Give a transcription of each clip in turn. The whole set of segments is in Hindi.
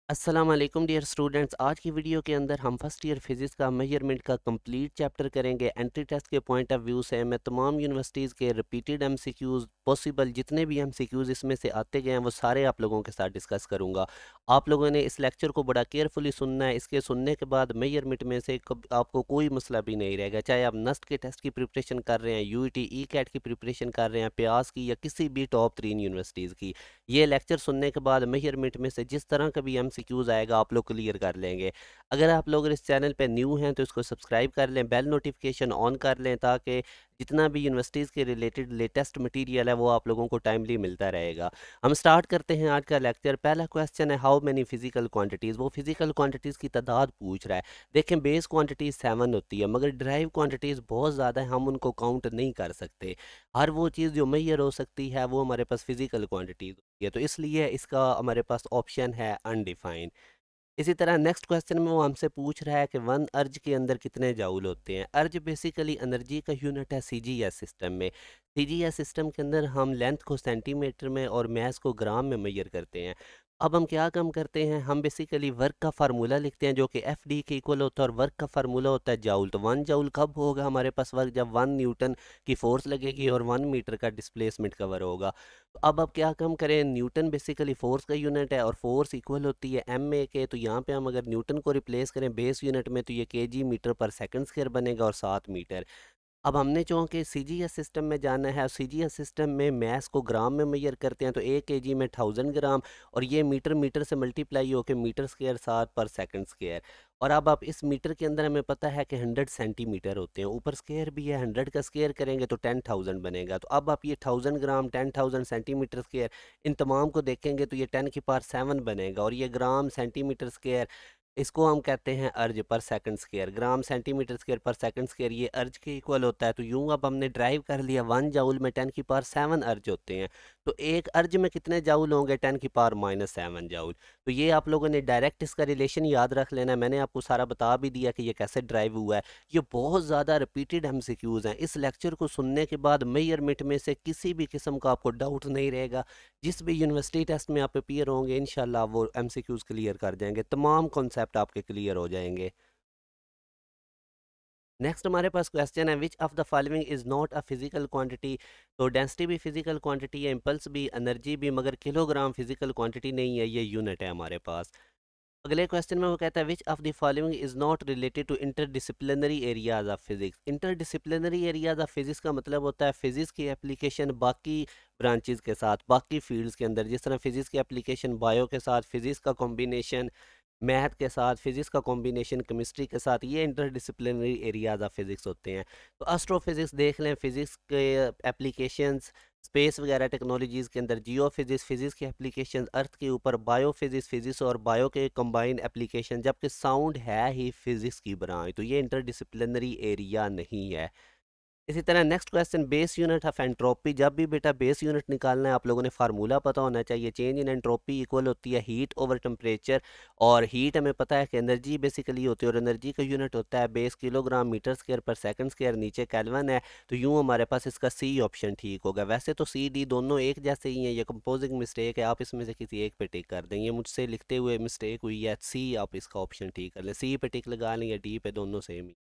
अस्सलाम वालेकुम डियर स्टूडेंट्स। आज की वीडियो के अंदर हम फर्स्ट ईयर फिजिक्स का मेजरमेंट का कंप्लीट चैप्टर करेंगे। एंट्री टेस्ट के पॉइंट ऑफ व्यू से मैं तमाम यूनिवर्सिटीज़ के रिपीटेड एमसीक्यूज़ पॉसिबल जितने भी एमसीक्यूज़ इसमें से आते गए हैं वो सारे आप लोगों के साथ डिस्कस करूंगा। आप लोगों ने इस लेक्चर को बड़ा केयरफुली सुनना है। इसके सुनने के बाद मेजरमेंट में से आपको कोई मसला भी नहीं रहेगा, चाहे आप नस्ट के टेस्ट की प्रिपरेशन कर रहे हैं, यूईटी ई कैट की प्रिपरेशन कर रहे हैं, प्यास की या किसी भी टॉप 3 यूनिवर्सिटीज़ की। ये लेक्चर सुनने के बाद मेजरमेंट में से जिस तरह का भी एमसीक्यूज आएगा आप लोग क्लियर कर लेंगे। अगर आप लोग इस चैनल पे न्यू हैं तो इसको सब्सक्राइब कर लें, बेल नोटिफिकेशन ऑन कर लें ताकि जितना भी यूनिवर्सिटीज़ के रिलेटेड लेटेस्ट मटेरियल है वो आप लोगों को टाइमली मिलता रहेगा। हम स्टार्ट करते हैं आज का लेक्चर। पहला क्वेश्चन है हाउ मैनी फिजिकल क्वांटिटीज़। वो फिजिकल क्वांटिटीज़ की तादाद पूछ रहा है। देखें बेस क्वांटिटीज़ 7 होती है मगर ड्राइव क्वांटिटीज़ बहुत ज़्यादा है, हम उनको काउंट नहीं कर सकते। हर वो चीज़ जो मैयर हो सकती है वो हमारे पास फिजिकल क्वांटिटीज होती है, तो इसलिए इसका हमारे पास ऑप्शन है अनडिफाइंड। इसी तरह नेक्स्ट क्वेश्चन में वो हमसे पूछ रहा है कि वन अर्ज के अंदर कितने जाउल होते हैं। अर्ज बेसिकली एनर्जी का यूनिट है सीजीएस सिस्टम में। सीजीएस सिस्टम के अंदर हम लेंथ को सेंटीमीटर में और मैस को ग्राम में मेजर करते हैं। अब हम क्या काम करते हैं, हम बेसिकली वर्क का फार्मूला लिखते हैं जो कि एफ डी के इक्वल होता है और वर्क का फार्मूला होता है जाउल। तो 1 जाउल कब होगा हमारे पास वर्क, जब 1 न्यूटन की फोर्स लगेगी और 1 मीटर का डिस्प्लेसमेंट कवर होगा। तो अब क्या काम करें, न्यूटन बेसिकली फोर्स का यूनिट है और फोर्स इक्वल होती है एम ए के। तो यहाँ पे हम अगर न्यूटन को रिप्लेस करें बेस यूनिट में तो ये केजी मीटर पर सेकंड स्क्वायर बनेगा और 7 मीटर। अब हमने चूँकि सीजीएस सिस्टम में जाना है और सीजीएस सिस्टम में मैस को ग्राम में मेजर करते हैं तो 1 केजी में 1000 ग्राम और ये मीटर मीटर से मल्टीप्लाई होकर मीटर स्क्वायर 7 पर सेकंड स्क्वायर। और अब आप इस मीटर के अंदर हमें पता है कि 100 सेंटीमीटर होते हैं, ऊपर स्क्वायर भी है, 100 का स्क्वायर करेंगे तो 10,000 बनेगा। तो अब आप ये 1000 ग्राम 10,000 सेंटीमीटर स्क्वायर इन तमाम को देखेंगे तो ये 10 की पावर 7 बनेगा और ये ग्राम सेंटीमीटर स्क्वायर इसको हम कहते हैं अर्ज पर second square. Gram centimetre square पर सेकंड स्क्वायर ये अर्ज के इक्वल होता है। तो यूं अब हमने ड्राइव कर लिया 1 जाउल में 10 की पावर 7 अर्ज होते हैं। तो एक अर्ज में कितने जाउल होंगे, 10 की पावर -7 जाउल। तो ये आप लोगों ने डायरेक्ट इसका रिलेशन याद रख लेना है। मैंने आपको सारा बता भी दिया कि ये कैसे ड्राइव हुआ है। ये बहुत ज़्यादा रिपीटेड एमसीक्यूज़ हैं। इस लेक्चर को सुनने के बाद मेजरमेंट में से किसी भी किस्म का आपको डाउट नहीं रहेगा। जिस भी यूनिवर्सिटी टेस्ट में आप अपीयर होंगे इंशाल्लाह वो एमसीक्यूज़ क्लियर कर जाएंगे, तमाम कॉन्सेप्ट आपके क्लियर हो जाएंगे। नेक्स्ट हमारे पास क्वेश्चन है which of the following is not a physical quantity. तो डेंसिटी भी फिजिकल क्वांटिटी है, इम्पल्स भी, एनर्जी भी, मगर किलोग्राम फिजिकल क्वांटिटी नहीं है, ये यूनिट है हमारे पास। अगले क्वेश्चन में वो कहता है which of the following is not related to interdisciplinary areas of physics. Interdisciplinary areas of physics का मतलब होता है फिजिक्स की एप्लीकेशन बाकी ब्रांचेस के साथ, बाकी फील्ड्स के अंदर। जिस तरह फिजिक्स की एप्लीकेशन बायो के साथ, फिजिक्स का कॉम्बिनेशन मैथ के साथ, फिजिक्स का कॉम्बिनेशन केमिस्ट्री के साथ, ये इंटरडिसिप्लिनरी एरियाज ऑफ फिजिक्स होते हैं। तो एस्ट्रोफिजिक्स देख लें, फिजिक्स के एप्लीकेशंस स्पेस वगैरह टेक्नोलॉजीज़ के अंदर, जियो फिजिक्स फिजिक्स की एप्लीकेशन अर्थ के ऊपर, बायो फिजिक्स फिजिक्स और बायो के कंबाइंड एप्लीकेशन, जबकि साउंड है ही फिजिक्स की ब्रांच। तो ये इंटरडिसिप्लिनरी एरिया नहीं है। इसी तरह next question base unit of entropy. जब भी बेटा बेस यूनिट निकालना है आप लोगों ने फार्मूला पता होना चाहिए। चेंज इन एंट्रोपी इक्वल होती है हीट ओवर टेम्परेचर, और हीट हमें पता है कि एनर्जी बेसिकली होती है और एनर्जी का यूनिट होता है बेस किलोग्राम मीटर स्क्वायर पर सेकंड स्क्वायर, नीचे केल्विन है। तो यूँ हमारे पास इसका सी ऑप्शन ठीक होगा। वैसे तो सी डी दोनों एक जैसे ही हैं, ये कंपोजिंग मिस्टेक है, आप इसमें से किसी एक पे टिक कर देंगे। मुझसे लिखते हुए मिस्टेक हुई है, सी आप इसका ऑप्शन ठीक कर लें, सी पे टिक लगा लें या डी पे, दोनों सेम ही।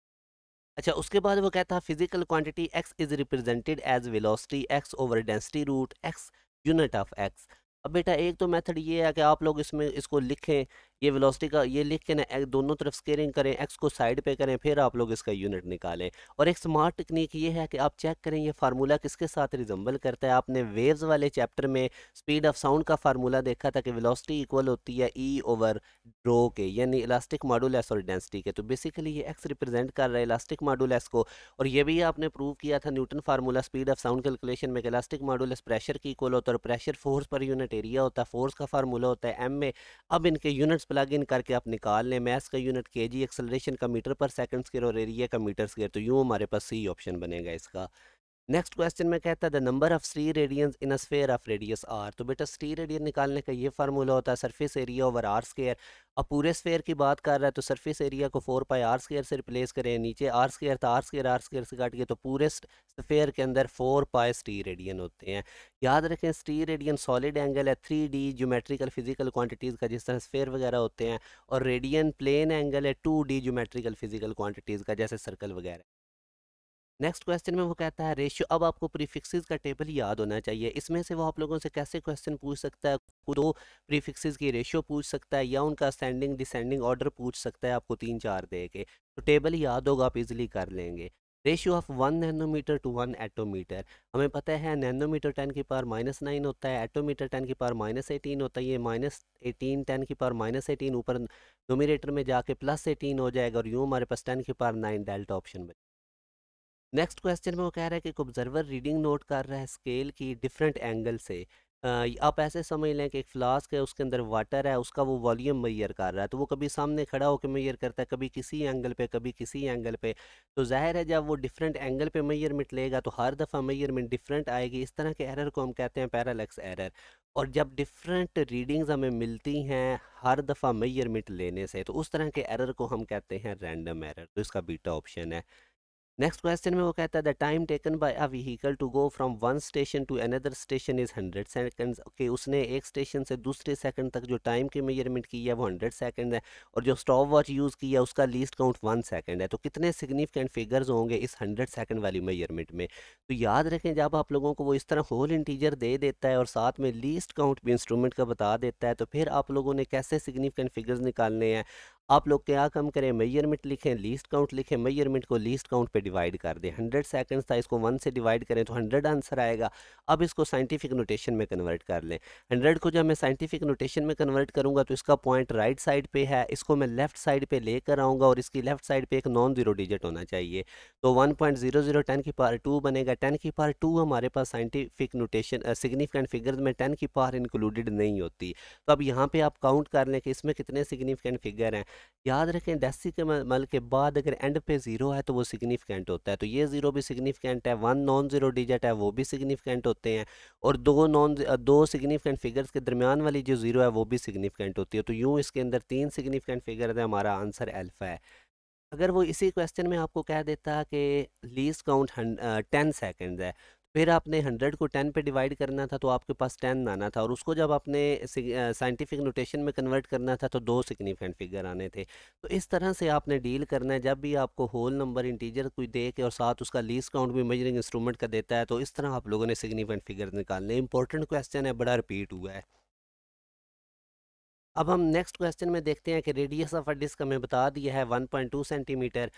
अच्छा, उसके बाद वो कहता है physical quantity x is represented as velocity x over density root x unit of x. अब बेटा एक तो मेथड ये है कि आप लोग इसमें इसको लिखें, ये वेलोसिटी का ये लिख के ना दोनों तरफ स्केयरिंग करें, एक्स को साइड पे करें, फिर आप लोग इसका यूनिट निकालें। और एक स्मार्ट टेक्निक ये है कि आप चेक करें ये फार्मूला किसके साथ रिजम्बल करता है। आपने वेव्स वाले चैप्टर में स्पीड ऑफ साउंड का फार्मूला देखा था कि वेलोसिटी इक्वल होती है ई ओवर रो के, यानी इलास्टिक मॉडुलस और डेंसिटी के। तो बेसिकली ये एक्स रिप्रेजेंट कर रहा है इलास्टिक मॉडुलस को। और ये भी आपने प्रूव किया था Newton formula speed of sound calculation में, इलास्टिक मॉडुलस प्रेशर की इक्वल होता है और pressure force per unit area होता है, फोर्स का फार्मूला होता है एम में। अब इनके यूनिट्स प्लग इन करके आप निकाल लें, मैथ्स का यूनिट केजी, एक्सेलरेशन का मीटर पर सेकंड स्क्वायर और एरिया का मीटर स्क्वायर। तो यूँ हमारे पास सी ऑप्शन बनेगा इसका। नेक्स्ट क्वेश्चन में कहता है the number of steradians in a sphere of radius r. तो बेटा स्टी रेडियन निकालने का ये फार्मूला होता है surface area over r square. अब पूरे स्फीयर की बात कर रहा है तो सरफेस एरिया को 4 पाई आर स्क्वायर से रिप्लेस करें, नीचे आर स्क्वायर था, आर स्क्वायर से काट के, तो पूरे स्फीयर के अंदर 4 पाई स्टी रेडियन होते हैं। याद रखें स्टी रेडियन सॉलिड एंगल है 3D ज्योमेट्रिकल फिजिकल क्वांटिटीज़ का, जिस तरह स्फीयर वगैरह होते हैं, और रेडियन प्लेन एंगल है 2D ज्योमेट्रिकल फिजिकल क्वांटिटीज़ का, जैसे सर्कल वगैरह। नेक्स्ट क्वेश्चन में वो कहता है रेशियो। अब आपको प्रीफिक्सेस का टेबल याद होना चाहिए। इसमें से वो आप लोगों से कैसे क्वेश्चन पूछ सकता है, दो प्रीफिक्सेस की रेशियो पूछ सकता है, या उनका असेंडिंग डिसेंडिंग ऑर्डर पूछ सकता है आपको 3-4 दे के। तो टेबल याद होगा, आप इजीली कर लेंगे। Ratio of 1 nanometre to 1 attometre. हमें पता है नैनोमीटर 10⁻⁹ होता है, एटोमीटर 10⁻18 होता है। ये -18 10⁻18 ऊपर नोमिनेटर में जाके +18 हो जाएगा, और यूँ हमारे पास 10⁹ डेल्टा ऑप्शन में। नेक्स्ट क्वेश्चन में वो कह रहा है कि एक ऑब्जर्वर रीडिंग नोट कर रहा है स्केल की डिफरेंट एंगल से। आप ऐसे समझ लें कि एक फ्लास्क है, उसके अंदर वाटर है, उसका वो वॉल्यूम मेजर कर रहा है। तो वो कभी सामने खड़ा होकर मेजर करता है, कभी किसी एंगल पे, कभी किसी एंगल पे। तो जाहिर है जब वो डिफरेंट एंगल पे मेजरमेंट लेगा तो हर दफ़ा मेजरमेंट डिफरेंट आएगी। इस तरह के एरर को हम कहते हैं पैरालैक्स एरर। और जब डिफरेंट रीडिंग्स हमें मिलती हैं हर दफ़ा मेजरमेंट लेने से, तो उस तरह के एरर को हम कहते हैं रैंडम एरर। तो इसका बीटा ऑप्शन है। नेक्स्ट क्वेश्चन में वो कहता है the time taken by a vehicle to go from one station to another station is 100 seconds. Okay, उसने एक स्टेशन से दूसरे सेकंड तक जो टाइम की मेजरमेंट की है वो 100 सेकेंड है, और जो स्टॉप वॉच यूज़ की है उसका लीस्ट काउंट 1 सेकंड है। तो कितने सिग्निफिकेंट फिगर्स होंगे इस 100 सेकंड वाली मेजरमेंट में? तो याद रखें जब आप लोगों को वो इस तरह होल इंटीजर दे देता है और साथ में लीस्ट काउंट भी इंस्ट्रूमेंट का बता देता है, तो फिर आप लोगों ने कैसे सिग्निफिकेंट फिगर्स निकालने हैं? आप लोग क्या काम करें, मेजरमेंट लिखें, लीस्ट काउंट लिखें, मेजरमेंट को लीस्ट काउंट पे डिवाइड कर दें। 100 सेकंड्स था, इसको 1 से डिवाइड करें तो 100 आंसर आएगा। अब इसको साइंटिफिक नोटेशन में कन्वर्ट कर लें। 100 को जब मैं साइंटिफिक नोटेशन में कन्वर्ट करूंगा तो इसका पॉइंट राइट साइड पे है, इसको मैं लेफ्ट साइड पे लेकर आऊँगा, और इसकी लेफ्ट साइड पे एक नॉन ज़ीरो डिजिट होना चाहिए। तो 1.00 10⁻² बनेगा। 10⁻² हमारे पास साइंटिफिक नोटेशन सिग्निफिकेंट फिगर्स में 10 इंक्लूडेड नहीं होती। तो अब यहाँ पे आप काउंट कर लें कि इसमें कितने सिग्निफिकेंट फिगर हैं। याद रखें डेसिमल के बाद अगर एंड पे ज़ीरो है तो वो सिग्निफिकेंट होता है। तो ये ज़ीरो भी सिग्निफिकेंट है, 1 नॉन ज़ीरो डिजिट है वो भी सिग्निफिकेंट होते हैं, और दो सिग्निफिकेंट फिगर्स के दरमियान वाली जो ज़ीरो है वो भी सिग्निफिकेंट होती है। तो यूँ इसके अंदर 3 सिग्निफिकेंट फिगर है, हमारा आंसर अल्फ़ा है। अगर वो इसी क्वेश्चन में आपको कह देता कि लीस्ट काउंट 10 सेकेंड है, फिर आपने 100 को 10 पे डिवाइड करना था तो आपके पास 10 आना था, और उसको जब आपने साइंटिफिक नोटेशन में कन्वर्ट करना था तो दो सिग्निफिकेंट फिगर आने थे। तो इस तरह से आपने डील करना है जब भी आपको होल नंबर इंटीजर कोई दे के और साथ उसका लीस्ट काउंट भी मेजरिंग इंस्ट्रूमेंट का देता है, तो इस तरह आप लोगों ने सिग्निफिकेंट फिगर निकालने। इंपॉर्टेंट क्वेश्चन है, बड़ा रिपीट हुआ है। अब हम नेक्स्ट क्वेश्चन में देखते हैं कि रेडियस ऑफ अ डिस्क हमें बता दिया है 1.2 सेंटीमीटर,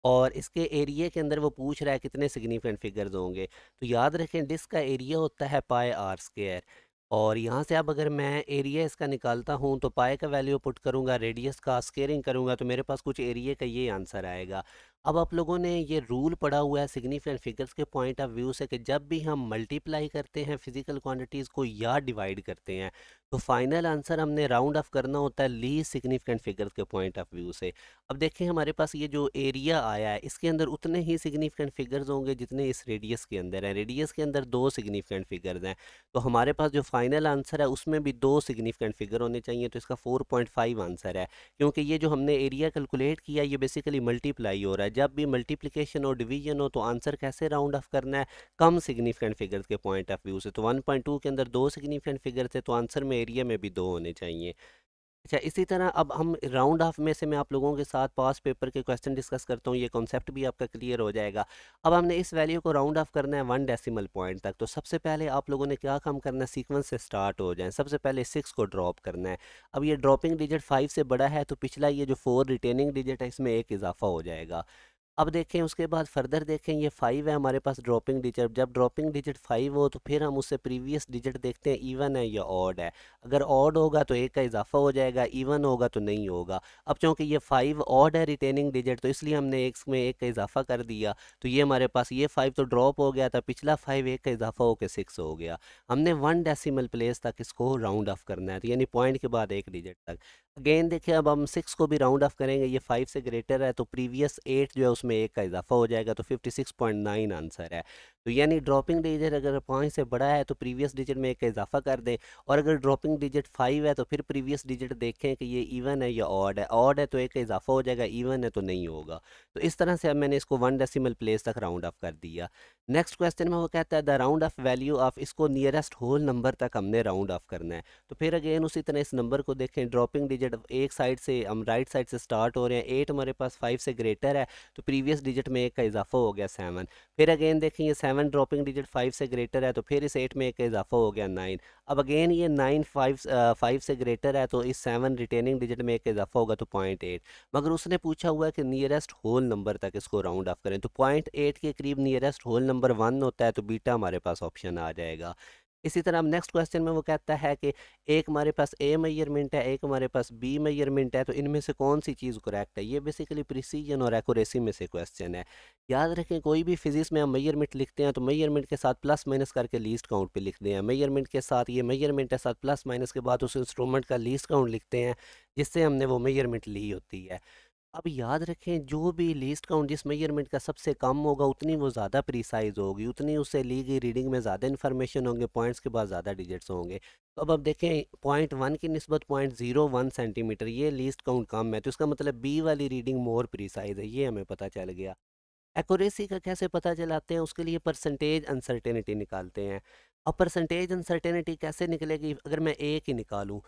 और इसके एरिया के अंदर वो पूछ रहा है कितने सिग्निफिकेंट फिगर्स होंगे। तो याद रखें डिस्क का एरिया होता है पाई आर स्क्वायर, और यहाँ से अब अगर मैं एरिया इसका निकालता हूँ तो पाई का वैल्यू पुट करूँगा, रेडियस का स्क्वेयरिंग करूँगा, तो मेरे पास कुछ एरिया का ये आंसर आएगा। अब आप लोगों ने ये रूल पढ़ा हुआ है सिग्निफिकेंट फिगर्स के पॉइंट ऑफ व्यू से कि जब भी हम मल्टीप्लाई करते हैं फिजिकल क्वांटिटीज़ को या डिवाइड करते हैं, तो फाइनल आंसर हमने राउंड ऑफ करना होता है लीस्ट सिग्निफिकेंट फिगर्स के पॉइंट ऑफ व्यू से। अब देखें हमारे पास ये जो एरिया आया है इसके अंदर उतने ही सिग्निफिकेंट फिगर्स होंगे जितने इस रेडियस के अंदर है। रेडियस के अंदर दो सिग्निफिकेंट फिगर्स हैं, तो हमारे पास जो फाइनल आंसर है उसमें भी दो सिग्निफिकेंट फिगर होने चाहिए। तो इसका 4.5 आंसर है, क्योंकि ये जो हमने एरिया कैलकुलेट किया ये बेसिकली मल्टीप्लाई हो रहा है। जब भी मल्टीप्लिकेशन और डिवीजन हो तो आंसर कैसे राउंड ऑफ करना है, कम सिग्निफिकेंट फिगर्स के पॉइंट ऑफ व्यू से। तो 1.2 के अंदर दो सिग्निफिकेंट फिगर थे, तो आंसर में एरिया में भी दो होने चाहिए। अच्छा, इसी तरह अब हम राउंड ऑफ में से मैं आप लोगों के साथ पास पेपर के क्वेश्चन डिस्कस करता हूँ, ये कॉन्सेप्ट भी आपका क्लियर हो जाएगा। अब हमने इस वैल्यू को राउंड ऑफ करना है 1 डेसिमल पॉइंट तक। तो सबसे पहले आप लोगों ने क्या काम करना है, सीक्वेंस से स्टार्ट हो जाए। सबसे पहले 6 को ड्रॉप करना है। अब ये ड्रॉपिंग डिजिट 5 से बड़ा है तो पिछला ये जो 4 रिटेनिंग डिजिट है इसमें एक इजाफा हो जाएगा। अब देखें उसके बाद फर्दर देखें, ये 5 है हमारे पास ड्रॉपिंग डिजिट। जब ड्रॉपिंग डिजिट 5 हो तो फिर हम उससे प्रीवियस डिजिट देखते हैं इवन है या ऑड है। अगर ऑड होगा तो एक का इजाफा हो जाएगा, इवन होगा तो नहीं होगा। अब चूंकि ये 5 ऑड है रिटेनिंग डिजिट, तो इसलिए हमने एक में एक का इजाफा कर दिया। तो ये हमारे पास ये 5 तो ड्रॉप हो गया था, पिछला 5 एक का इजाफा होकर 6 हो गया। हमने 1 डेसिमल प्लेस तक इसको राउंड ऑफ करना है, तो यानी पॉइंट के बाद एक डिजिट तक। अगेन देखिए अब हम 6 को भी राउंड ऑफ करेंगे, ये 5 से ग्रेटर है तो प्रीवियस 8 जो है उसमें एक का इजाफा हो जाएगा, तो 56.9 आंसर है। तो यानी ड्रॉपिंग डिजिट अगर 5 से बड़ा है तो प्रीवियस डिजिट में एक का इजाफा कर दें, और अगर ड्रॉपिंग डिजिट 5 है तो फिर प्रीवियस डिजिट देखें कि ये इवन है या ऑड है। ऑड है तो एक का इजाफा हो जाएगा, इवन है तो नहीं होगा। तो इस तरह से अब मैंने इसको 1 डेसिमल प्लेस तक राउंड ऑफ कर दिया। नेक्स्ट क्वेश्चन में वो कहता है the round of value of, इसको नियरेस्ट होल नंबर तक हमने राउंड ऑफ करना है। तो फिर अगेन उसी तरह इस नंबर को देखें, ड्रॉपिंग डिजिट एक साइड से, हम राइट साइड से स्टार्ट हो रहे हैं, 8 हमारे पास 5 से ग्रेटर है, तो प्रीवियस डिजिट में एक का इजाफा हो गया 7। फिर अगेन देखें ये 7 ड्रॉपिंग डिजिट 5 से ग्रेटर है, तो फिर इस 8 में एक का इजाफा हो गया 9। अब अगेन ये 9 5 से ग्रेटर है, तो इस 7 रिटेनिंग डिजिट में एक का इजाफा होगा तो 0.8। मगर उसने पूछा हुआ है कि नियरेस्ट होल नंबर तक इसको राउंड ऑफ करें, तो 0.8 के करीब नियरेस्ट होल नंबर 1 होता है, तो बीटा हमारे पास ऑप्शन आ जाएगा। इसी तरह हम नेक्स्ट क्वेश्चन में वो कहता है कि एक हमारे पास ए मेजरमेंट है, एक हमारे पास बी मेजरमेंट है, तो इनमें से कौन सी चीज़ करेक्ट है। ये बेसिकली प्रिसीजन और एक्यूरेसी में से क्वेश्चन है। याद रखें कोई भी फिजिक्स में हम मेजरमेंट लिखते हैं तो मेजरमेंट के साथ प्लस माइनस करके लीस्ट काउंट पे लिखते हैं। मेजरमेंट के साथ ये मेजरमेंट के साथ प्लस माइनस के बाद उस इंस्ट्रूमेंट का लीस्ट काउंट लिखते हैं जिससे हमने वो मेजरमेंट ली होती है। अब याद रखें जो भी लीस्ट काउंट जिस मेजरमेंट का सबसे कम होगा उतनी वो ज़्यादा प्रीसाइज होगी, उतनी उससे ली गई रीडिंग में ज़्यादा इन्फॉर्मेशन होंगे, पॉइंट्स के बाद ज़्यादा डिजिट्स होंगे। तो अब देखें 0.1 की निस्बत 0.01 सेंटीमीटर, ये लीस्ट काउंट कम है, तो इसका मतलब बी वाली रीडिंग मोर प्रीसाइज है, ये हमें पता चल गया। एक्यूरेसी का कैसे पता चलाते हैं, उसके लिए परसेंटेज अनसर्टेनिटी निकालते हैं। अब परसेंटेज अनसर्टेनिटी कैसे निकलेगी, अगर मैं ए की निकालूं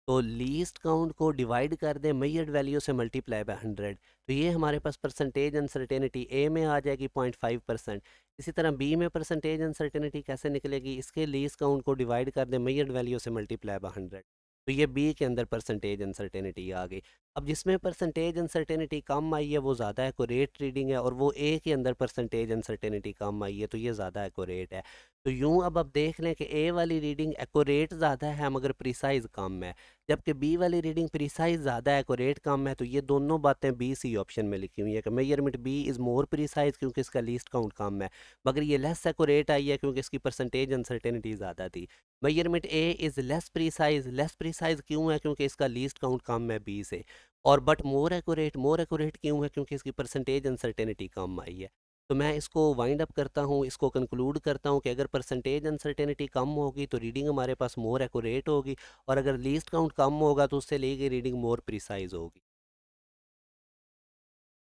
तो लीस्ट काउंट को डिवाइड कर दें मेजर्ड वैल्यू से मल्टीप्लाई बाय 100, तो ये हमारे पास परसेंटेज अनसर्टेनिटी ए में आ जाएगी 0.5%। इसी तरह बी में परसेंटेज अनसर्टेनिटी कैसे निकलेगी, इसके लीस्ट काउंट को डिवाइड कर दें मेजर्ड वैल्यू से मल्टीप्लाई बाय 100, तो ये बी के अंदर परसेंटेज अनसर्टेनिटी आ गई। अब जिसमें परसेंटेज अनसर्टेनिटी कम आई है वो ज़्यादा एक्यूरेट रीडिंग है, और वो ए के अंदर परसेंटेज अनसर्टेनिटी कम आई है तो ये ज़्यादा एक्यूरेट है। तो यूं अब आप देख लें कि ए वाली रीडिंग एक्यूरेट ज़्यादा है मगर प्रिसाइज कम है, जबकि बी वाली रीडिंग प्रिसाइज ज़्यादा है एक्यूरेट कम है। तो ये दोनों बातें बी सी ऑप्शन में लिखी हुई है कि measurement B is more precise क्योंकि इसका लीस्ट काउंट कम है, मगर ये लेस एक्यूरेट आई है क्योंकि इसकी परसेंटेज अनसर्टेनिटी ज़्यादा थी। Measurement A is less precise क्यों है क्योंकि इसका लीस्ट काउंट कम है बी से, और बट मोर एक्यूरेट क्यों है क्योंकि इसकी परसेंटेज अनसर्टेनिटी कम आई है। तो मैं इसको वाइंड अप करता हूँ, इसको कंक्लूड करता हूँ कि अगर परसेंटेज अनसर्टेनिटी कम होगी तो रीडिंग हमारे पास मोर एक्यूरेट होगी, और अगर लीस्ट काउंट कम होगा तो उससे ली गई रीडिंग मोर प्रिसाइज होगी।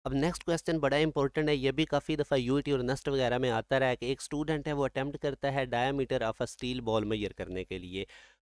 अब नेक्स्ट क्वेश्चन बड़ा इंपॉर्टेंट है, ये भी काफ़ी दफ़ा यूटी और नस्ट वगैरह में आता रहा है कि एक स्टूडेंट है वो अटेम्प्ट करता है diameter of a steel ball measure करने के लिए,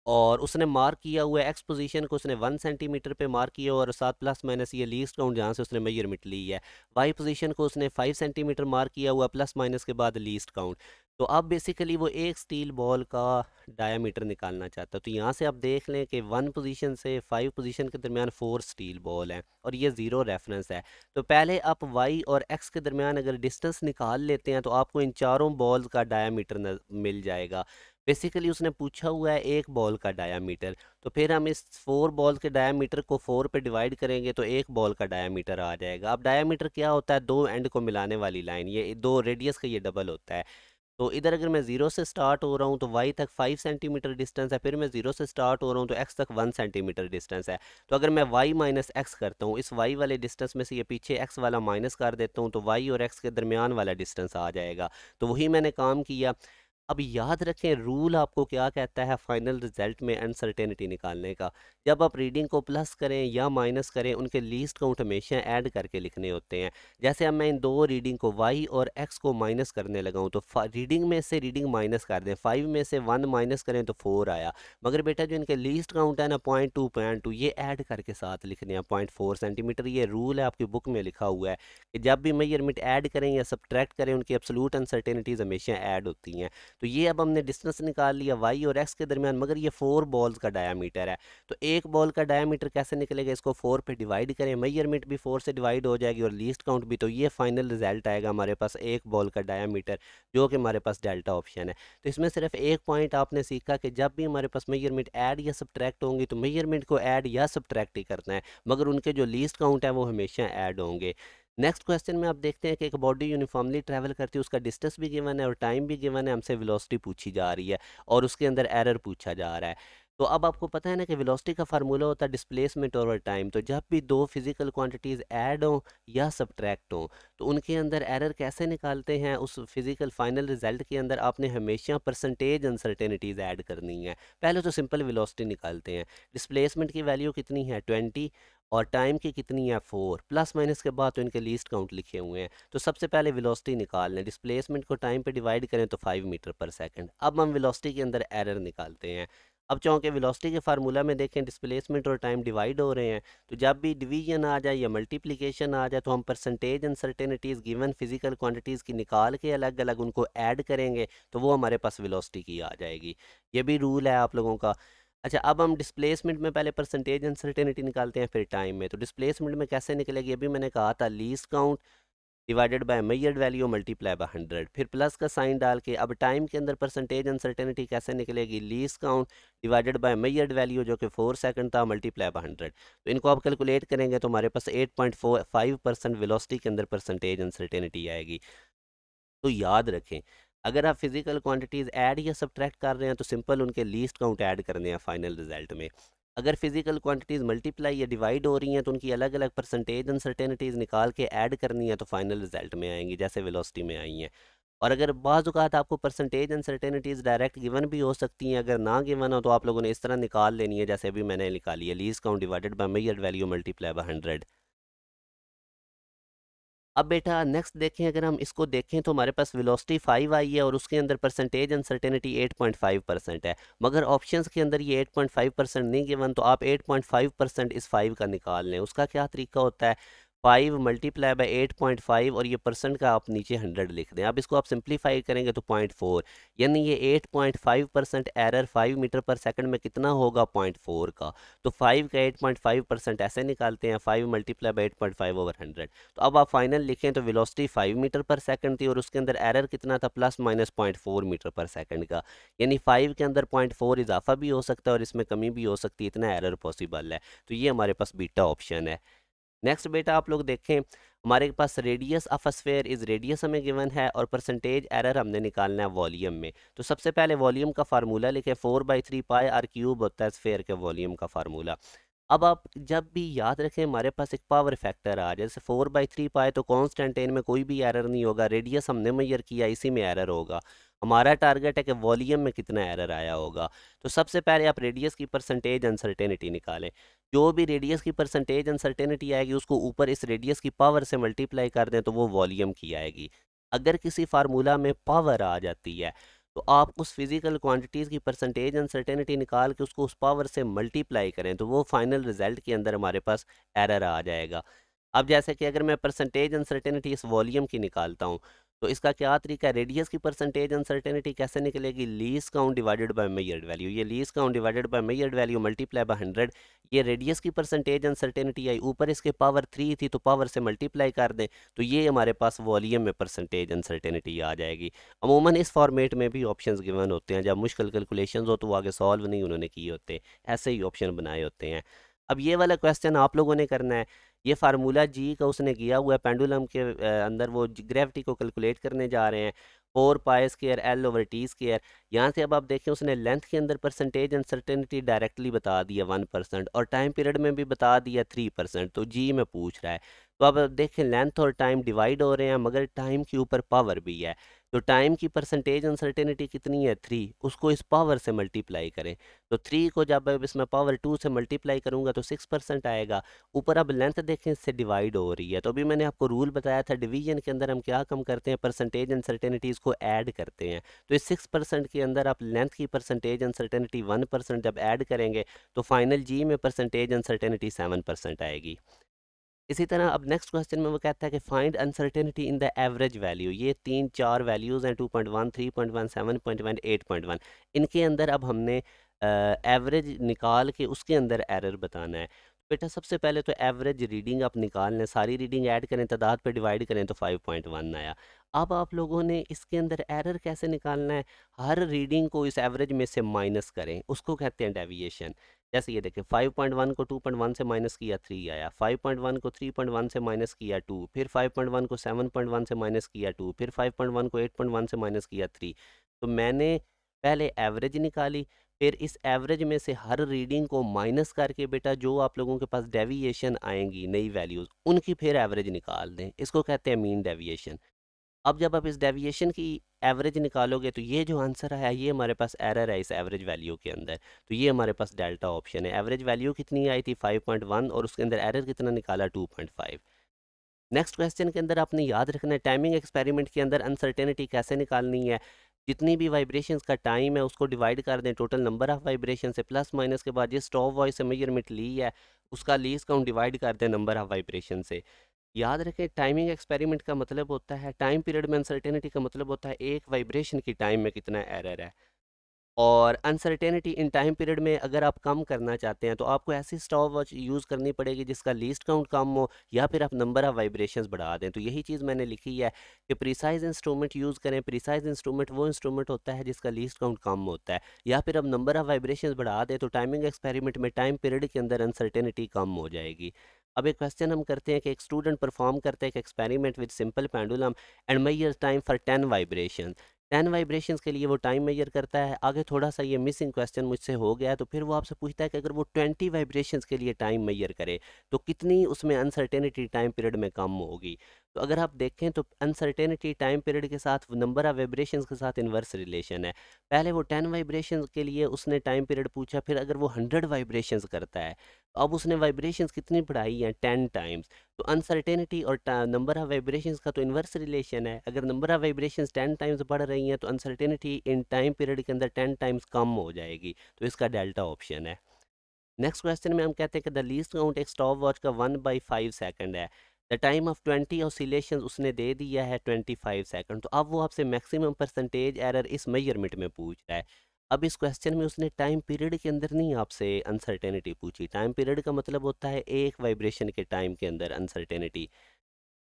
और उसने मार्क किया हुआ है एक्स पोजीशन को उसने 1 सेंटीमीटर पे मार्क किया हुआ, और साथ प्लस माइनस ये लीस्ट काउंट जहाँ से उसने मेजरमेंट ली है। वाई पोजीशन को उसने 5 सेंटीमीटर मार्क किया हुआ प्लस माइनस के बाद लीस्ट काउंट। तो अब बेसिकली वो एक स्टील बॉल का डायामीटर निकालना चाहता है। तो यहाँ से आप देख लें कि 1 पोजीशन से 5 पोजीशन के दरमियान 4 स्टील बॉल हैं और ये ज़ीरो रेफरेंस है। तो पहले आप वाई और एक्स के दरमियान अगर डिस्टेंस निकाल लेते हैं तो आपको इन चारों बॉल्स का डायामीटर मिल जाएगा। बेसिकली उसने पूछा हुआ है एक बॉल का डायामीटर, तो फिर हम इस 4 बॉल के डायामीटर को 4 पे डिवाइड करेंगे तो एक बॉल का डायामीटर आ जाएगा। अब डायामीटर क्या होता है, दो एंड को मिलाने वाली लाइन, ये दो रेडियस का ये डबल होता है। तो इधर अगर मैं ज़ीरो से स्टार्ट हो रहा हूँ तो वाई तक 5 सेंटीमीटर डिस्टेंस है, फिर मैं ज़ीरो से स्टार्ट हो रहा हूँ तो एक्स तक 1 सेंटीमीटर डिस्टेंस है। तो अगर मैं वाई माइनस एक्स करता हूँ, इस वाई वाले डिस्टेंस में से ये पीछे एक्स वाला माइनस कर देता हूँ, तो वाई और एक्स के दरमियान वाला डिस्टेंस आ जाएगा। तो वही मैंने काम किया। अब याद रखें रूल आपको क्या कहता है फाइनल रिजल्ट में अनसर्टेनिटी निकालने का, जब आप रीडिंग को प्लस करें या माइनस करें उनके लीस्ट काउंट हमेशा ऐड करके लिखने होते हैं। जैसे अब मैं इन दो रीडिंग को वाई और एक्स को माइनस करने लगा हूँ, तो रीडिंग में से रीडिंग माइनस कर दें, 5 में से 1 माइनस करें तो 4 आया, मगर बेटा जो इनके लीस्ट काउंट है ना 0.2 ये ऐड करके साथ लिखने हैं 0.4 सेंटीमीटर। ये रूल है आपकी बुक में लिखा हुआ है कि जब भी मेजरमेंट ऐड करें या सब्ट्रैक्ट करें उनकी एब्सोल्यूट अनसर्टेनिटीज़ हमेशा ऐड होती हैं। तो ये अब हमने डिस्टेंस निकाल लिया वाई और एक्स के दरमियान, मगर ये 4 बॉल्स का डायामीटर है। तो एक बॉल का डायामीटर कैसे निकलेगा, इसको 4 पे डिवाइड करें, मेजरमेंट भी 4 से डिवाइड हो जाएगी और लीस्ट काउंट भी, तो ये फाइनल रिजल्ट आएगा हमारे पास एक बॉल का डायामीटर, जो कि हमारे पास डेल्टा ऑप्शन है। तो इसमें सिर्फ एक पॉइंट आपने सीखा कि जब भी हमारे पास मेजरमेंट ऐड या सब्ट्रैक्ट होंगी तो मेजरमेंट को ऐड या सब्ट्रैक्ट ही करना है, मगर उनके जो लीस्ट काउंट है वो हमेशा ऐड होंगे। नेक्स्ट क्वेश्चन में आप देखते हैं कि एक बॉडी यूनिफॉर्मली ट्रैवल करती है, उसका डिस्टेंस भी गिवन है और टाइम भी गिवन है, हमसे वेलोसिटी पूछी जा रही है और उसके अंदर एरर पूछा जा रहा है। तो अब आपको पता है ना कि वेलोसिटी का फार्मूला होता है डिस्प्लेसमेंट ओवर टाइम। तो जब भी दो फिजिकल क्वांटिटीज़ ऐड हों या सब्ट्रैक्ट हों तो उनके अंदर एरर कैसे निकालते हैं, उस फिजिकल फाइनल रिजल्ट के अंदर आपने हमेशा परसेंटेज अनसर्टेनिटीज़ ऐड करनी है। पहले तो सिंपल वेलोसिटी निकालते हैं। डिस्प्लेसमेंट की वैल्यू कितनी है 20 और टाइम की कितनी है 4, प्लस माइनस के बाद तो इनके लीस्ट काउंट लिखे हुए हैं। तो सबसे पहले वेलोसिटी निकाल लें, डिस्प्लेसमेंट को टाइम पे डिवाइड करें तो 5 मीटर पर सेकंड। अब हम वेलोसिटी के अंदर एरर निकालते हैं। अब चूँकि वेलोसिटी के फार्मूला में देखें डिस्प्लेसमेंट और टाइम डिवाइड हो रहे हैं, तो जब भी डिवीजन आ जाए या मल्टीप्लिकेशन आ जाए तो हम percentage uncertainties given physical quantities की निकाल के अलग अलग उनको ऐड करेंगे तो वो हमारे पास वेलोसिटी की आ जाएगी। ये भी रूल है आप लोगों का। अच्छा, अब हम डिस्प्लेसमेंट में पहले परसेंटेज अनसर्टेनिटी निकालते हैं फिर टाइम में। तो डिस्प्लेसमेंट में कैसे निकलेगी, अभी मैंने कहा था least count divided by measured value multiply by 100, फिर प्लस का साइन डाल के। अब टाइम के अंदर परसेंटेज अनसर्टेनिटी कैसे निकलेगी, least count divided by measured value जो कि 4 सेकंड था मल्टीप्लाई बाय 100। तो इनको आप कैलकुलेट करेंगे तो हमारे पास 8.45% वेलोसिटी के अंदर परसेंटेज अनसर्टेनिटी आएगी। तो याद रखें, अगर आप फिजिकल क्वांटिटीज़ ऐड या सब्ट्रैक्ट कर रहे हैं तो सिंपल उनके लीस्ट काउंट ऐड करने हैं फाइनल रिजल्ट में। अगर फिजिकल क्वांटिटीज़ मल्टीप्लाई या डिवाइड हो रही हैं तो उनकी अलग अलग परसेंटेज अनसर्टेनिटीज़ निकाल के ऐड करनी है तो फाइनल रिजल्ट में आएंगी, जैसे वेलोसिटी में आई हैं। और अगर बाज़ औक़ात आपको परसेंटेज अनसर्टेनिटीज़ डायरेक्ट गिवन भी हो सकती हैं, अगर ना गिवन हो तो आप लोगों ने इस तरह निकाल लेनी है जैसे अभी मैंने निकाली है, least count divided by measured value multiply by 100। अब बेटा नेक्स्ट देखें, अगर हम इसको देखें तो हमारे पास वेलोसिटी 5 आई है और उसके अंदर परसेंटेज अनसर्टेनिटी 8.5% है, मगर ऑप्शंस के अंदर ये 8.5% नहीं गिवन। तो आप 8.5% इस 5 का निकाल लें। उसका क्या तरीका होता है, 5 मल्टीप्लाई बाई 8.5 और ये परसेंट का आप नीचे 100 लिख दें। अब इसको आप सिंप्लीफाई करेंगे तो 0.4, यानी ये 8.5% एरर 5 मीटर पर सेकंड में कितना होगा 0.4 का। तो 5 का 8.5% ऐसे निकालते हैं, 5 मल्टीप्लाई बाई 8.5 ओवर 100। तो अब आप फाइनल लिखें तो वेलोसिटी 5 मीटर पर सेकंड थी और उसके अंदर एरर कितना था, प्लस माइनस 0.4 मीटर पर सेकंड का। यानी 5 के अंदर 0.4 इजाफा भी हो सकता है और इसमें कमी भी हो सकती है, इतना एरर पॉसिबल है। तो ये हमारे पास बीटा ऑप्शन है। नेक्स्ट बेटा आप लोग देखें, हमारे पास radius of a sphere is radius हमें गिवन है और परसेंटेज एरर हमने निकालना है वॉल्यूम में। तो सबसे पहले वॉल्यूम का फार्मूला लिखे, 4/3 पाई आर क्यूब होता है स्फेयर के वॉल्यूम का फार्मूला। अब आप जब भी याद रखें हमारे पास एक पावर फैक्टर आ, जैसे 4/3 पाए तो कांस्टेंट है, इनमें कोई भी एरर नहीं होगा। रेडियस हमने मेजर किया, इसी में एरर होगा। हमारा टारगेट है कि वॉल्यूम में कितना एरर आया होगा। तो सबसे पहले आप रेडियस की परसेंटेज अनसर्टेनिटी निकालें। जो भी रेडियस की परसेंटेज अनसर्टेनिटी आएगी उसको ऊपर इस रेडियस की पावर से मल्टीप्लाई कर दें तो वो वॉल्यूम की आएगी। अगर किसी फार्मूला में पावर आ जाती है तो आप उस फिजिकल क्वांटिटीज़ की परसेंटेज अनसर्टेनिटी निकाल के उसको उस पावर से मल्टीप्लाई करें तो वो फाइनल रिजल्ट के अंदर हमारे पास एरर आ जाएगा। अब जैसे कि अगर मैं परसेंटेज अनसर्टेनिटी इस वॉल्यूम की निकालता हूँ तो इसका क्या तरीका है, रेडियस की परसेंटेज अनसर्टेनिटी कैसे निकलेगी, least count divided by measured value. ये least count divided by measured value multiply by 100। ये रेडियस की परसेंटेज अनसर्टेनिटी आई, ऊपर इसके पावर 3 थी तो पावर से मल्टीप्लाई कर दें तो ये हमारे पास वॉल्यूम में परसेंटेज अनसर्टेनिटी आ जाएगी। अमूमन इस फॉर्मेट में भी ऑप्शंस गिवन होते हैं, जब मुश्किल कैलकुलेशंस हो तो वो आगे सॉल्व नहीं उन्होंने किए होते, ऐसे ही ऑप्शन बनाए होते हैं। अब ये वाला क्वेश्चन आप लोगों ने करना है। ये फार्मूला जी का उसने किया हुआ है, पेंडुलम के अंदर वो ग्रेविटी को कैलकुलेट करने जा रहे हैं। 4 pi square L over T square. यहाँ से अब आप देखें उसने लेंथ के अंदर परसेंटेज अनसर्टेनिटी डायरेक्टली बता दिया 1% और टाइम पीरियड में भी बता दिया 3%। तो जी में पूछ रहा है। तो अब देखें लेंथ और टाइम डिवाइड हो रहे हैं मगर टाइम के ऊपर पावर भी है। तो टाइम की परसेंटेज अनसर्टेनिटी कितनी है 3, उसको इस पावर से मल्टीप्लाई करें। तो 3 को जब अब इसमें पावर 2 से मल्टीप्लाई करूंगा तो 6% आएगा। ऊपर अब लेंथ देखें इससे डिवाइड हो रही है। तो अभी मैंने आपको रूल बताया था डिवीजन के अंदर हम क्या कम करते हैं, परसेंटेज अनसर्टेनिटीज़ को ऐड करते हैं। तो इस 6% के अंदर आप लेंथ की परसेंटेज अनसर्टेनिटी 1% जब ऐड करेंगे तो फाइनल जी में परसेंटेज अनसर्टेनिटी 7% आएगी। इसी तरह अब नेक्स्ट क्वेश्चन में वो कहता है कि find uncertainty in the average value. ये 3-4 वैल्यूज़ हैं, 2.1, 3.1, 7.1, 8.1। इनके अंदर अब हमने एवरेज निकाल के उसके अंदर एरर बताना है। बेटा सबसे पहले तो एवरेज रीडिंग आप निकाल लें, सारी रीडिंग ऐड करें, तादाद पे डिवाइड करें तो 5.1 आया। अब आप लोगों ने इसके अंदर एरर कैसे निकालना है, हर रीडिंग को इस एवरेज में से माइनस करें, उसको कहते हैं डेविएशन। जैसे ये देखें 5.1 को 2.1 से माइनस किया 3 आया, 5.1 को 3.1 से माइनस किया 2, फिर 5.1 को 7.1 से माइनस किया 2, फिर 5.1 को 8.1 से माइनस किया 3। तो मैंने पहले एवरेज निकाली, फिर इस एवरेज में से हर रीडिंग को माइनस करके बेटा जो आप लोगों के पास डेविएशन आएंगी नई वैल्यूज़ उनकी फिर एवरेज निकाल दें, इसको कहते हैं मीन डेविएशन। अब जब आप इस डेविएशन की एवरेज निकालोगे तो ये जो आंसर आया ये हमारे पास एरर है इस एवरेज वैल्यू के अंदर, तो ये हमारे पास डेल्टा ऑप्शन है। एवरेज वैल्यू कितनी आई थी 5.1 और उसके अंदर एरर कितना निकाला 2.5। नेक्स्ट क्वेश्चन के अंदर आपने याद रखना है टाइमिंग एक्सपेरिमेंट के अंदर अनसर्टेनिटी कैसे निकालनी है। जितनी भी वाइब्रेशंस का टाइम है उसको डिवाइड कर दें टोटल नंबर ऑफ वाइब्रेशन से, प्लस माइनस के बाद जिस स्टॉप वॉइस से मेजरमेंट ली है उसका लीस्ट काउंट डिवाइड कर दें नंबर ऑफ वाइब्रेशन से। याद रखें टाइमिंग एक्सपेरिमेंट का मतलब होता है, टाइम पीरियड में अनसर्टेनिटी का मतलब होता है एक वाइब्रेशन की टाइम में कितना एरर है। और अनसर्टेनिटी इन टाइम पीरियड में अगर आप कम करना चाहते हैं तो आपको ऐसी स्टॉप वॉच यूज़ करनी पड़ेगी जिसका लीस्ट काउंट कम हो, या फिर आप नंबर ऑफ़ वाइब्रेशंस बढ़ा दें। तो यही चीज़ मैंने लिखी है कि प्रिसाइज इंस्ट्रूमेंट यूज़ करें। प्रिसाइज इंस्ट्रूमेंट वो इंस्ट्रूमेंट होता है जिसका लीस्ट काउंट कम होता है, या फिर अब नंबर ऑफ़ वाइब्रेशंस बढ़ा दें तो टाइमिंग एक्सपेरिमेंट में टाइम पीरियड के अंदर अनसर्टेनिटी कम हो जाएगी। अब एक क्वेश्चन हम करते हैं कि एक स्टूडेंट परफॉर्म करता है एक experiment with simple pendulum and measures time for 10 vibration. 10 vibrations के लिए वो टाइम मेजर करता है। आगे थोड़ा सा ये मिसिंग क्वेश्चन मुझसे हो गया तो फिर वो आपसे पूछता है कि अगर वो 20 वाइब्रेशंस के लिए टाइम मेजर करे तो कितनी उसमें अनसर्टेनिटी टाइम पीरियड में कम होगी। तो अगर आप देखें तो अनसर्टेनिटी टाइम पीरियड के साथ नंबर ऑफ वाइब्रेशंस के साथ इन्वर्स रिलेशन है। पहले वो 10 वाइब्रेशंस के लिए उसने टाइम पीरियड पूछा, फिर अगर वो 100 वाइब्रेशंस करता है तो अब उसने वाइब्रेशंस कितनी बढ़ाई हैं 10 टाइम्स। तो अनसर्टेनिटी और नंबर ऑफ वाइब्रेशंस का तो इन्वर्स रिलेशन है। अगर नंबर ऑफ वाइब्रेशंस 10 टाइम्स बढ़ रही हैं तो अनसर्टेनिटी इन टाइम पीरियड के अंदर 10 टाइम्स कम हो जाएगी, तो इसका डेल्टा ऑप्शन है। नेक्स्ट क्वेश्चन में हम कहते हैं कि द लीस्ट काउंट एक स्टॉप वॉच का 1/5 सेकंड है। द टाइम ऑफ 20 ऑसिलेशन उसने दे दिया है 25 सेकंड। तो अब वो आपसे मैक्सिमम परसेंटेज एरर इस मेजरमेंट में पूछ रहा है। अब इस क्वेश्चन में उसने टाइम पीरियड के अंदर नहीं आपसे अनसर्टेनिटी पूछी। टाइम पीरियड का मतलब होता है एक वाइब्रेशन के टाइम के अंदर अनसर्टेनिटी।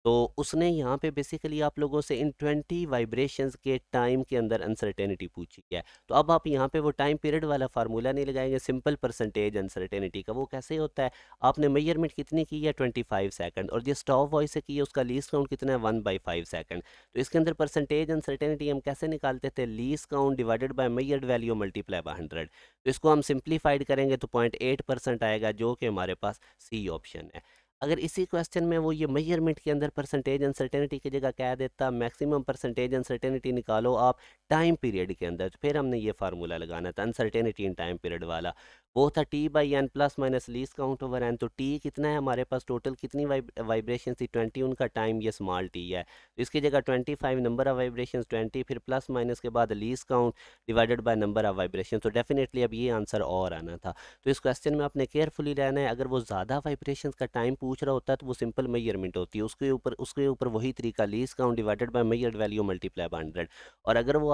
तो उसने यहाँ पे बेसिकली आप लोगों से इन 20 वाइब्रेशंस के टाइम के अंदर अनसर्टेनिटी पूछी है। तो अब आप यहाँ पे वो टाइम पीरियड वाला फार्मूला नहीं लगाएंगे, सिंपल परसेंटेज अनसर्टेनिटी का। वो कैसे होता है, आपने मेजरमेंट कितनी की है 25 सेकंड और जिस स्टॉप वॉइस से की है उसका लीस्ट काउंट कितना है 1/5 सेकंड। तो इसके अंदर परसेंटेज अनसर्टेनिटी हम कैसे निकालते थे, least count divided by measured value multiply by 100। तो इसको हम सिंप्लीफाइड करेंगे तो 0.8% आएगा, जो कि हमारे पास सी ऑप्शन है। अगर इसी क्वेश्चन में वो ये मेजरमेंट के अंदर परसेंटेज अनसर्टेनिटी की जगह कह देता मैक्सिमम परसेंटेज अनसर्टेनिटी निकालो आप टाइम पीरियड के अंदर, तो फिर हमने ये फार्मूला लगाना था अनसर्टेनिटी इन टाइम पीरियड वाला। वो था T/n plus minus least count over n। तो T कितना है हमारे पास, टोटल कितनी वाइब्रेशन थी 20, उनका टाइम ये स्मॉल t है। तो इसकी जगह 25 नंबर ऑफ वाइब्रेशन 20 फिर प्लस माइनस के बाद least count divided by number of vibration. तो डेफिनेटली अब ये आंसर और आना था। तो इस क्वेश्चन में आपने केयरफुली रहना है। अगर वो ज़्यादा वाइब्रेशंस का टाइम पूछ रहा होता है तो वो सिंपल मेजरमेंट होती है, उसके ऊपर वही तरीका least count divided by measured value multiply by 100। और अगर वो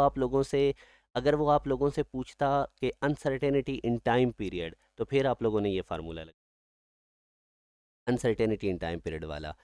आप लोगों से पूछता कि अनसर्टेनिटी इन टाइम पीरियड, तो फिर आप लोगों ने ये फार्मूला लगा अनसर्टेनिटी इन टाइम पीरियड वाला।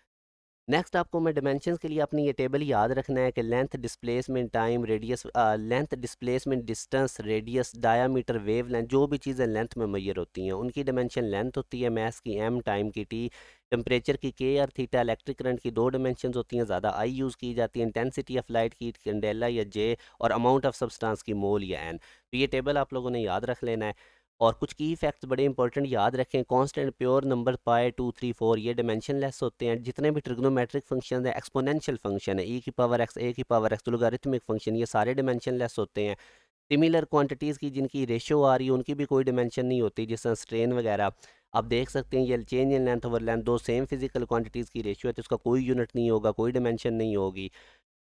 नेक्स्ट आपको मैं डिमेंशंस के लिए अपनी ये टेबल याद रखना है कि length displacement time radius, length displacement distance radius diameter wave length, जो भी चीज़ें लेंथ में मैयर होती हैं उनकी डिमेंशन लेंथ होती है, मैस की m, टाइम की t, टेम्परेचर की k और थीटा, इलेक्ट्रिक करंट की दो डिमेंशंस होती हैं, ज़्यादा I यूज़ की जाती है, इंटेंसिटी ऑफ लाइट की कैंडेला या J, और अमाउंट ऑफ सब्सटेंस की मोल या n। तो ये टेबल आप लोगों ने याद रख लेना है। और कुछ की फैक्ट्स बड़े इंपॉर्टेंट याद रखें, कांस्टेंट प्योर नंबर पाई 2 3 4 ये डिमेंशन लेस होते हैं। जितने भी ट्रिग्नोमेट्रिक फंक्शन है, एक्सपोनेंशियल फंक्शन है, e की पावर x, a की पावर x, तो लोगारिथमिक फंक्शन, ये सारे डिमेंशन लेस होते हैं। सिमिलर क्वांटिटीज़ की जिनकी रेशियो आ रही है उनकी भी कोई डिमेंशन नहीं होती, जिस तरह स्ट्रेन वगैरह। आप देख सकते हैं ये change in length over length, दो सेम फिजिकल क्वांटिटीज़ की रेशियो है तो उसका कोई यूनिट नहीं होगा, कोई डिमेंशन नहीं होगी।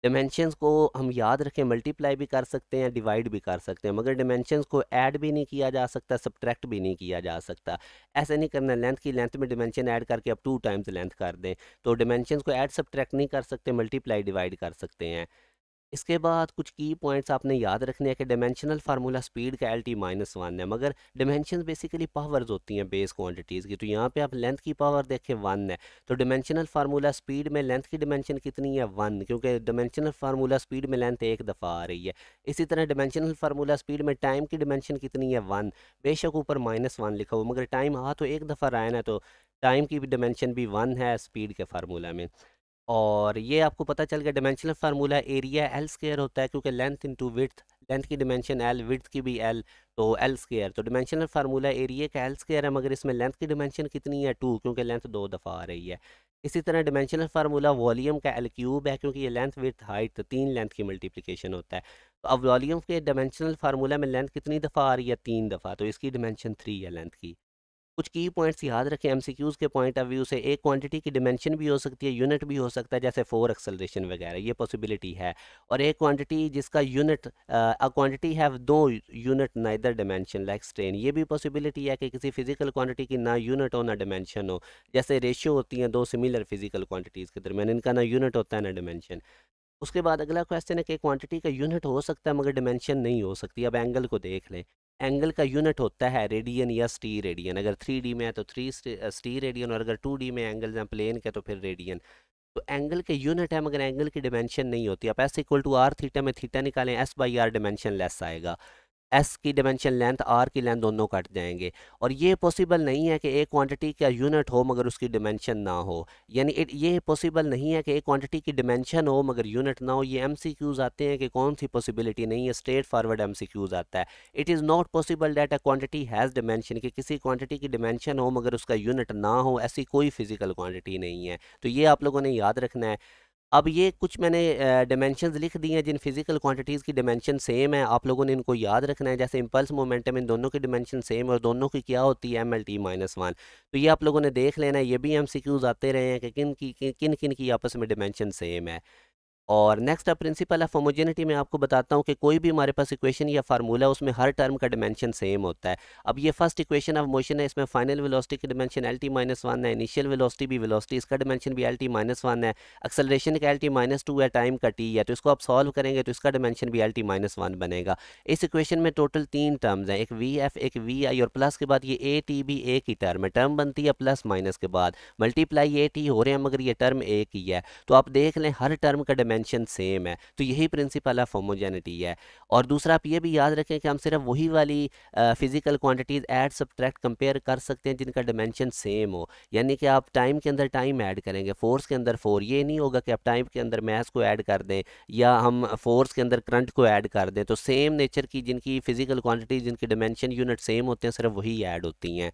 डिमेंशंस को हम याद रखें, मल्टीप्लाई भी कर सकते हैं, डिवाइड भी कर सकते हैं, मगर डिमेंशंस को ऐड भी नहीं किया जा सकता, सब्ट्रैक्ट भी नहीं किया जा सकता। ऐसे नहीं करना लेंथ की लेंथ में डिमेंशन ऐड करके अब 2 टाइम्स लेंथ कर दें। तो डिमेंशंस को ऐड सब्ट्रैक्ट नहीं कर सकते, मल्टीप्लाई डिवाइड कर सकते हैं। इसके बाद कुछ की पॉइंट्स आपने याद रखने हैं कि डायमेंशनल फार्मूला स्पीड का LT-1 है, मगर डायमेंशंस बेसिकली पावर्स होती हैं बेस क्वांटिटीज़ की। तो यहाँ पे आप लेंथ की पावर देखें 1 है, तो डायमेंशनल फार्मूला स्पीड में लेंथ की डायमेंशन कितनी है 1, क्योंकि डायमेंशनल फार्मूला स्पीड में लेंथ एक दफ़ा आ रही है। इसी तरह डायमेंशनल फार्मूला स्पीड में टाइम की डायमेंशन कितनी है 1, बेशक ऊपर -1 लिखा हुआ मगर टाइम आ तो एक दफ़ा रहा है ना, तो टाइम की भी डायमेंशन भी 1 है स्पीड के फार्मूला में। और ये आपको पता चल गया dimensional formula area L square होता है, क्योंकि लेंथ इंटू विड्थ, लेंथ की डिमेंशन एल, विड्थ की भी एल, तो एल स्क्वायर। तो डायमेंशनल फार्मूला एरिया का एल स्क्वायर है, मगर इसमें लेंथ की डिमेंशन कितनी है, 2, क्योंकि लेंथ 2 दफ़ा आ रही है। इसी तरह डायमेंशनल फार्मूला वॉल्यूम का एल क्यूब है, क्योंकि ये लेंथ विड्थ हाइट 3 लेंथ की मल्टीप्लिकेशन होता है। तो अब वॉल्यूम के डायमेंशनल फार्मूला में लेंथ कितनी दफ़ा आ रही है, 3 दफ़ा, तो इसकी डिमेंशन 3 है लेंथ की। कुछ की पॉइंट्स याद रखें एमसीक्यूज़ के पॉइंट ऑफ व्यू से। एक क्वांटिटी की डिमेंशन भी हो सकती है, यूनिट भी हो सकता है, जैसे 4 एक्सेलरेशन वगैरह, ये पॉसिबिलिटी है। और एक क्वांटिटी जिसका यूनिट, अ क्वांटिटी हैव दो unit neither dimension like strain, ये भी पॉसिबिलिटी है कि किसी फिजिकल क्वांटिटी की ना यूनिट हो ना डिमेंशन हो। जैसे रेशियो होती हैं दो सिमिलर फिजिकल क्वांटिटीज़ के दरमियान, इनका ना यूनिट होता है ना डिमेंशन। उसके बाद अगला क्वेश्चन है कि क्वांटिटी का यूनिट हो सकता है मगर डिमेंशन नहीं हो सकती। अब एंगल को देख लें, एंगल का यूनिट होता है रेडियन या स्टी रेडियन। अगर 3D में है तो स्टी रेडियन, और अगर 2D में एंगल या प्लेन के तो फिर रेडियन। तो एंगल के यूनिट है मगर एंगल की डिमेंशन नहीं होती। आप s equal to r theta में थीटा निकालें, s by r dimensionless आएगा। एस की डिमेंशन लेंथ, आर की लेंथ, दोनों कट जाएंगे। और ये पॉसिबल नहीं है कि एक क्वांटिटी का यूनिट हो मगर उसकी डिमेंशन ना हो। यानी ये पॉसिबल नहीं है कि एक क्वांटिटी की डिमेंशन हो मगर यूनिट ना हो। ये एमसीक्यूज आते हैं कि कौन सी पॉसिबिलिटी नहीं है, स्ट्रेट फॉरवर्ड एमसीक्यूज आता है। It is not possible that a quantity has dimension, कि किसी क्वांटिटी की डिमेंशन हो मगर उसका यूनिट ना हो, ऐसी कोई फिजिकल क्वांटिटी नहीं है। तो ये आप लोगों ने याद रखना है। अब ये कुछ मैंने डायमेंशंस लिख दी हैं जिन फिजिकल क्वांटिटीज़ की डायमेंशन सेम है, आप लोगों ने इनको याद रखना है। जैसे इंपल्स मोमेंटम, इन दोनों की डायमेंशन सेम है और दोनों की क्या होती है, MLT-1। तो ये आप लोगों ने देख लेना है। ये भी MCQs आते रहे हैं कि किन किन की आपस में डायमेंशन सेम है। और नेक्स्ट अब प्रिंसिपल ऑफ होमोजेनिटी में आपको बताता हूँ कि कोई भी हमारे पास इक्वेशन या फार्मूला, उसमें हर टर्म का डिमेंशन सेम होता है। अब ये फर्स्ट इक्वेशन ऑफ मोशन है, इसमें फाइनल वेलोसिटी की डिमेंशन LT-1 है, इनिशियल वेलोसिटी भी वेलोसिटी, इसका डिमेंशन भी LT-1 है, एक्सेलरेशन का LT-2 है, टाइम का T है। तो इसको आप सॉल्व करेंगे तो इसका डिमेंशन भी LT-1 बनेगा। इस इक्वेशन में टोटल 3 टर्म्स हैं, एक VF, एक VI, और प्लस के बाद ये AT भी एक ही टर्म है। टर्म बनती है प्लस माइनस के बाद, मल्टीप्लाई AT हो रहे हैं मगर ये टर्म एक ही है। तो आप देख लें हर टर्म का डायमेंशन सेम है। तो यही प्रिंसिपल ऑफ होमोजेनिटी है। और दूसरा आप ये भी याद रखें कि हम सिर्फ वही वाली physical quantities add subtract compare कर सकते हैं जिनका डायमेंशन सेम हो। यानी कि आप टाइम के अंदर टाइम ऐड करेंगे, फोर्स के अंदर फोर, ये नहीं होगा कि आप टाइम के अंदर मैथ को ऐड कर दें या हम फोर्स के अंदर करंट को ऐड कर दें। तो सेम नेचर की जिनकी फिजिकल क्वांटिटीज, जिनके डायमेंशन यूनिट सेम होते हैं, सिर्फ वही ऐड होती हैं।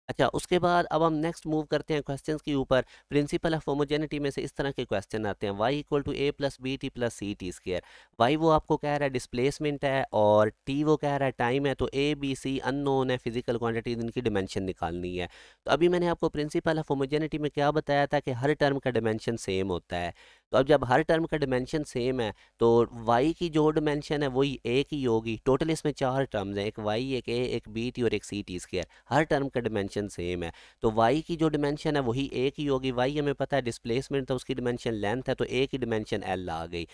अच्छा, उसके बाद अब हम नेक्स्ट मूव करते हैं क्वेश्चंस के ऊपर। प्रिंसिपल ऑफ होमोजेनिटी में से इस तरह के क्वेश्चन आते हैं, y equal to a plus b t plus c t square. Y वो आपको कह रहा है डिस्प्लेसमेंट है, और टी वो कह रहा है टाइम है। तो ए बी सी अननोन है, फिजिकल क्वांटिटी, इनकी डिमेंशन निकालनी है। तो अभी मैंने आपको प्रिंसिपल ऑफ होमोजेनिटी में क्या बताया था कि हर टर्म का डिमेंशन सेम होता है। तो अब जब हर टर्म का डिमेंशन सेम है तो y की जो डिमेंशन है वही a की होगी। टोटल इसमें 4 टर्म्स हैं, एक y, एक a, एक b t और एक c t स्क्वायर। हर टर्म का डिमेंशन सेम है। तो y की जो डिमेंशन है वही a की होगी। y हमें पता है डिस्प्लेसमेंट था, उसकी डिमेंशन लेंथ है, तो a की डिमेंशन l आ गई।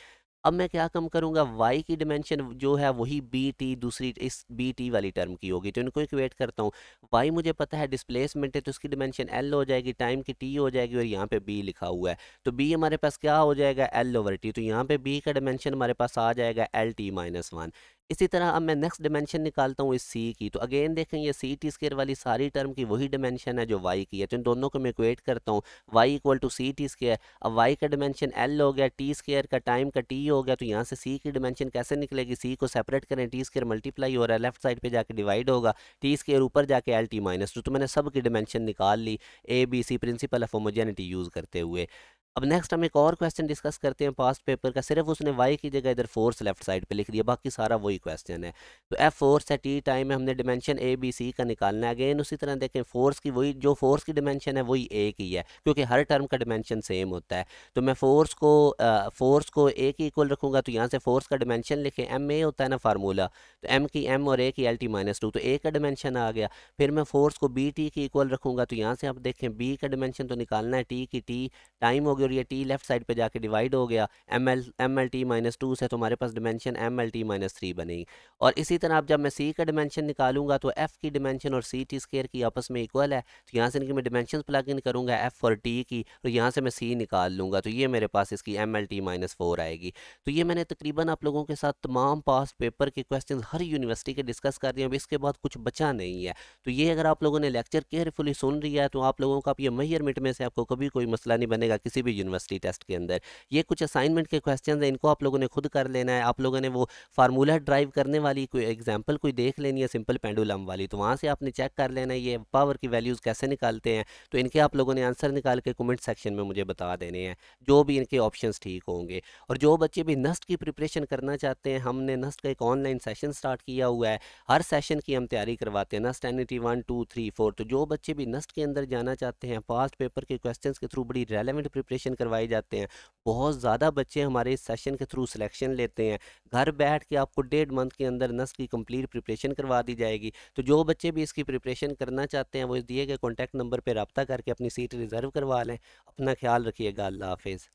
अब मैं क्या कम करूंगा, y की डिमेंशन जो है वही बी टी, दूसरी इस बी टी वाली टर्म की होगी। तो इनको इक्वेट करता हूँ। y मुझे पता है डिस्प्लेसमेंट है, तो उसकी डिमेंशन l हो जाएगी, टाइम की t हो जाएगी, और यहाँ पे b लिखा हुआ है। तो b हमारे पास क्या हो जाएगा, l ओवर t। तो यहाँ पे b का डिमेंशन हमारे पास आ जाएगा LT-1। इसी तरह अब मैं नेक्स्ट डिमेंशन निकालता हूँ इस c की। तो अगेन देखें, ये सी टी स्क्वायर वाली सारी टर्म की वही डिमेंशन है जो y की है। तो इन दोनों को मैं इक्वेट करता हूँ, y equal to c t square. अब y का डिमेंशन l हो गया, टी स्क्वायर का टाइम का t हो गया। तो यहाँ से c की डिमेंशन कैसे निकलेगी, c को सेपरेट करें, टी स्क्वायर मल्टीप्लाई हो रहा है, लेफ्ट साइड पे जाके डिवाइड होगा, टी स्क्वायर ऊपर जाके LT-2। तो मैंने सब की डिमेंशन निकाल ली, A B C, principle of homogeneity use करते हुए। अब नेक्स्ट हम एक और क्वेश्चन डिस्कस करते हैं पास्ट पेपर का। सिर्फ उसने y की जगह इधर फोर्स लेफ्ट साइड पे लिख दिया, बाकी सारा वही क्वेश्चन है। तो f फोर्स है, t टाइम है, हमने डिमेंशन a b c का निकालना है। अगेन उसी तरह देखें, फोर्स की वही, जो फोर्स की डिमेंशन है वही a की है, क्योंकि हर टर्म का डिमेंशन सेम होता है। तो मैं फोर्स को a की इक्वल रखूंगा। तो यहाँ से फोर्स का डिमेंशन लिखें, m a होता है ना फार्मूला, तो m की m और a की LT-2, तो a का डिमेंशन आ गया। फिर मैं फोर्स को बी टी की इक्वल रखूंगा। तो यहाँ से आप देखें b का डिमेंशन तो निकालना है, t की t टाइम हो गया, और ये t लेफ्ट साइड पे जाके डिवाइड हो गया MLT-2 से, तो हमारे पास डिमेंशन MLT-3 बनेगी। और इसी तरह अब जब मैं c का डिमेंशन निकालूंगा तो f की डिमेंशन और सी टी स्क्वायर की आपस में इक्वल है। तो यहाँ से इनकी मैं डिमेंशन प्लग इन करूंगा f और t की, और यहाँ से मैं c निकाल लूंगा। तो ये मेरे पास इसकी MLT-4 आएगी। तो ये मैंने तकरीबन आप लोगों के साथ तमाम पास्ट पेपर के क्वेश्चन हर यूनिवर्सिटी के डिस्कस कर दिए। अब इसके बाद कुछ बचा नहीं है। तो ये अगर आप लोगों ने लेक्चर केयरफुली सुन लिया है तो आप लोगों का अब ये मेजरमेंट में से आपको कभी कोई मसला नहीं बनेगा। किसी भी भी यूनिवर्सिटी टेस्ट के अंदर। ये कुछ असाइनमेंट के क्वेश्चन हैं, इनको आप लोगों ने खुद कर लेना है। आप लोगों ने वो फार्मूला ड्राइव करने वाली कोई एग्जाम्पल कोई देख लेनी है, सिंपल पेंडुलम वाली, तो वहाँ से आपने चेक कर लेना है ये पावर की वैल्यूज़ कैसे निकालते हैं। तो इनके आप लोगों ने आंसर निकाल के कमेंट सेक्शन में मुझे बता देने हैं, जो भी इनके ऑप्शंस ठीक होंगे। और जो बच्चे भी नस्ट की प्रिपरेशन करना चाहते हैं, हमने नस्ट का एक ऑनलाइन सेशन स्टार्ट किया हुआ है। हर सेशन की हम तैयारी करवाते हैं, नस्ट एन 1 2 3 4। तो जो बच्चे भी नस्ट के अंदर जाना चाहते हैं, पास्ट पेपर के क्वेश्चंस के थ्रू बड़ी रेलेवेंट प्रिपरेशन करवाई जाते हैं। बहुत ज़्यादा बच्चे हमारे इस सेशन के थ्रू सिलेक्शन लेते हैं। घर बैठ के आपको 1.5 मंथ के अंदर नस्ट की कंप्लीट प्रिपरेशन करवा दी जाएगी। तो जो बच्चे भी इसकी प्रिपरेशन करना चाहते हैं, वो इस दिए गए कॉन्टैक्ट नंबर पर रब्ता करके अपनी सीट रिज़र्व करवा लें। अपना ख्याल रखिएगा। अल्लाह हाफिज़।